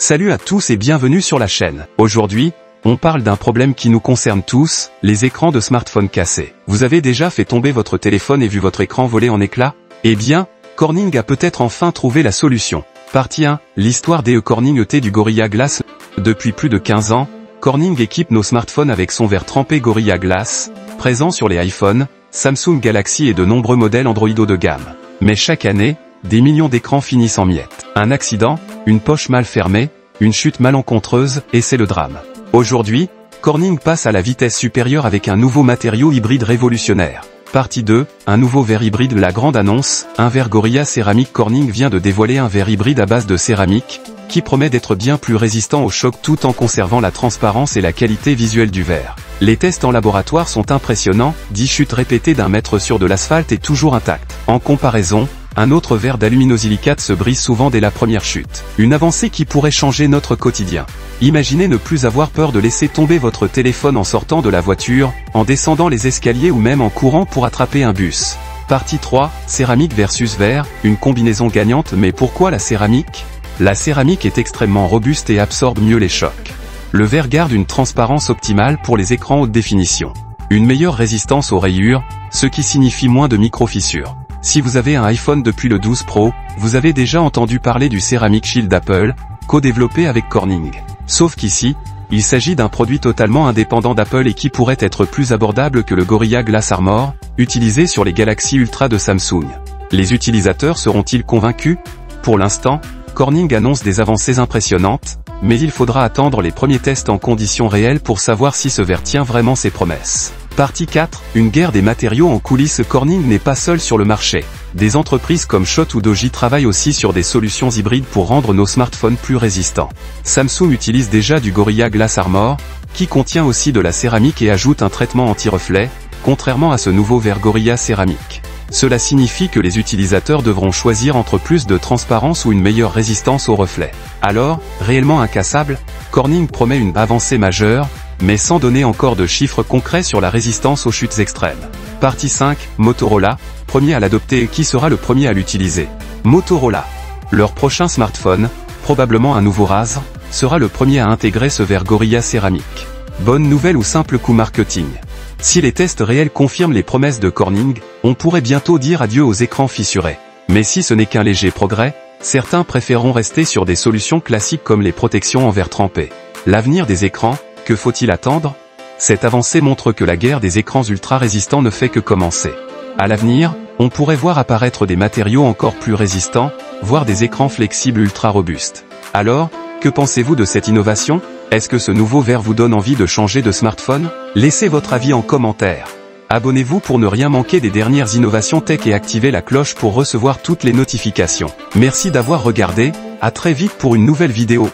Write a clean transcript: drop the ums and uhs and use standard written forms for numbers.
Salut à tous et bienvenue sur la chaîne. Aujourd'hui, on parle d'un problème qui nous concerne tous, les écrans de smartphone cassés. Vous avez déjà fait tomber votre téléphone et vu votre écran voler en éclats? Eh bien, Corning a peut-être enfin trouvé la solution. Partie 1, l'histoire des Corning ET du Gorilla Glass. Depuis plus de 15 ans, Corning équipe nos smartphones avec son verre trempé Gorilla Glass, présent sur les iPhone, Samsung Galaxy et de nombreux modèles Android haut de gamme. Mais chaque année, des millions d'écrans finissent en miettes. Un accident, une poche mal fermée, une chute malencontreuse, et c'est le drame. Aujourd'hui, Corning passe à la vitesse supérieure avec un nouveau matériau hybride révolutionnaire. Partie 2, un nouveau verre hybride. La grande annonce, un verre Gorilla céramique. Corning vient de dévoiler un verre hybride à base de céramique, qui promet d'être bien plus résistant au choc tout en conservant la transparence et la qualité visuelle du verre. Les tests en laboratoire sont impressionnants, 10 chutes répétées d'1 mètre sur de l'asphalte est toujours intact. En comparaison, un autre verre d'alumino-silicate se brise souvent dès la première chute. Une avancée qui pourrait changer notre quotidien. Imaginez ne plus avoir peur de laisser tomber votre téléphone en sortant de la voiture, en descendant les escaliers ou même en courant pour attraper un bus. Partie 3, céramique versus verre, une combinaison gagnante. Mais pourquoi la céramique? La céramique est extrêmement robuste et absorbe mieux les chocs. Le verre garde une transparence optimale pour les écrans haute définition. Une meilleure résistance aux rayures, ce qui signifie moins de micro-fissures. Si vous avez un iPhone depuis le 12 Pro, vous avez déjà entendu parler du Ceramic Shield d'Apple, co-développé avec Corning. Sauf qu'ici, il s'agit d'un produit totalement indépendant d'Apple et qui pourrait être plus abordable que le Gorilla Glass Armor, utilisé sur les Galaxy Ultra de Samsung. Les utilisateurs seront-ils convaincus? Pour l'instant, Corning annonce des avancées impressionnantes, mais il faudra attendre les premiers tests en conditions réelles pour savoir si ce verre tient vraiment ses promesses. Partie 4, une guerre des matériaux en coulisses. Corning n'est pas seul sur le marché. Des entreprises comme Schott ou Doji travaillent aussi sur des solutions hybrides pour rendre nos smartphones plus résistants. Samsung utilise déjà du Gorilla Glass Armor, qui contient aussi de la céramique et ajoute un traitement anti-reflet, contrairement à ce nouveau verre Gorilla céramique. Cela signifie que les utilisateurs devront choisir entre plus de transparence ou une meilleure résistance aux reflets. Alors, réellement incassable, Corning promet une avancée majeure, mais sans donner encore de chiffres concrets sur la résistance aux chutes extrêmes. Partie 5, Motorola, premier à l'adopter. Qui sera le premier à l'utiliser? Motorola. Leur prochain smartphone, probablement un nouveau Razr, sera le premier à intégrer ce verre Gorilla céramique. Bonne nouvelle ou simple coup marketing? Si les tests réels confirment les promesses de Corning, on pourrait bientôt dire adieu aux écrans fissurés. Mais si ce n'est qu'un léger progrès, certains préféreront rester sur des solutions classiques comme les protections en verre trempé. L'avenir des écrans, que faut-il attendre? Cette avancée montre que la guerre des écrans ultra résistants ne fait que commencer. À l'avenir, on pourrait voir apparaître des matériaux encore plus résistants, voire des écrans flexibles ultra robustes. Alors, que pensez-vous de cette innovation? Est-ce que ce nouveau verre vous donne envie de changer de smartphone? Laissez votre avis en commentaire. Abonnez-vous pour ne rien manquer des dernières innovations tech et activez la cloche pour recevoir toutes les notifications. Merci d'avoir regardé, à très vite pour une nouvelle vidéo.